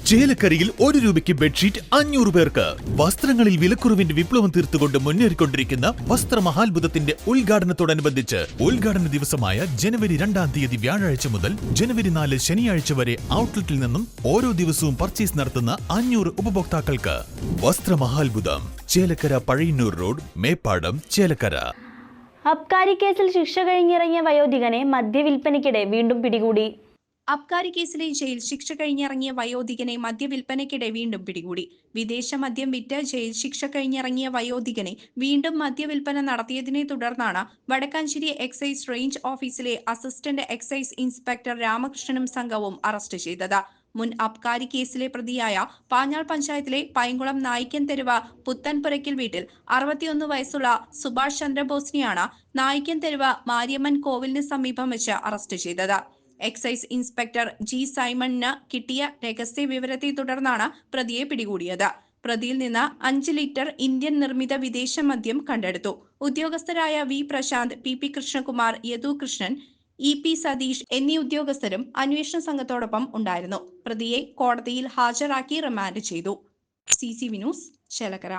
ചേലക്കരയിൽ 1 രൂപയ്ക്ക് ബെഡ്ഷീറ്റ് 500 പേർക്ക്. വസ്ത്രങ്ങളിൽ വിലക്കുറവിന്റെ വിപ്ലവം തീർത്തുകൊണ്ട് മുന്നേറിക്കൊണ്ടിരിക്കുന്ന വസ്ത്രമഹാത്ഭുതത്തിന്റെ ഉദ്ഘാടനത്തോടനുബന്ധിച്ച് ഉദ്ഘാടന ദിവസമായ ജനുവരി 2-ാം തീയതി വ്യാഴാഴ്ച മുതൽ ജനുവരി 4 ശനിയാഴ്ച വരെ ഔട്ട്ലെറ്റിൽ നിന്നും ഓരോ ദിവസവും പർച്ചേസ് നടത്തുന്ന 500 ഉപഭോക്താക്കൾക്ക് വസ്ത്രമഹാത്ഭുതം. ചേലക്കര പഴയന്നൂർ റോഡ്, മേപ്പാടം, ചേലക്കര. അബ്കാരി കേസിൽ ശിക്ഷ കഴിഞ്ഞിറങ്ങിയ വയോധികനെ മദ്യവിൽപ്പനയ്ക്കിടെ വീണ്ടും പിടികൂടി. അബ്കാരി കേസിലെ ജയിൽ ശിക്ഷ കഴിഞ്ഞിറങ്ങിയ വയോധികനെ മദ്യവിൽപ്പനയ്ക്കിടെ വീണ്ടും പിടികൂടി. വിദേശ മദ്യം വിറ്റ് ജയിൽ ശിക്ഷ കഴിഞ്ഞിറങ്ങിയ വയോധികനെ വീണ്ടും മദ്യവിൽപ്പന നടത്തിയതിനെ തുടർന്നാണ് വടക്കാഞ്ചേരി എക്സൈസ് റേഞ്ച് ഓഫീസിലെ അസിസ്റ്റന്റ് എക്സൈസ് ഇൻസ്പെക്ടർ രാമകൃഷ്ണനും സംഘവും അറസ്റ്റ് ചെയ്തത്. മുൻ അബ്കാരി കേസിലെ പ്രതിയായ പാഞ്ഞാൾ പഞ്ചായത്തിലെ പൈങ്കുളം നായിക്കൻ തെരുവ് പുത്തൻപുരയ്ക്കൽ വീട്ടിൽ 61 വയസ്സുള്ള സുഭാഷ് ചന്ദ്രബോസിനെയാണ് നായിക്കൻ തെരുവ് മാരിയമ്മൻ കോവിലിന് സമീപം വെച്ച് അറസ്റ്റ് ചെയ്തത്. എക്സൈസ് ഇൻസ്പെക്ടർ ജി സൈമണിന് കിട്ടിയ രഹസ്യ വിവരത്തെ തുടർന്നാണ് പ്രതിയെ പിടികൂടിയത്. പ്രതിയിൽ നിന്ന് 5 ലിറ്റർ ഇന്ത്യൻ നിർമ്മിത വിദേശ മദ്യം കണ്ടെടുത്തു. ഉദ്യോഗസ്ഥരായ V Prashanth, P Krishnakumar, Yadu Krishnan, E Satheesh എന്നീ ഉദ്യോഗസ്ഥരും അന്വേഷണ സംഘത്തോടൊപ്പം ഉണ്ടായിരുന്നു. പ്രതിയെ കോടതിയിൽ ഹാജരാക്കി റിമാൻഡ് ചെയ്തു. CCV news, Chelakkara.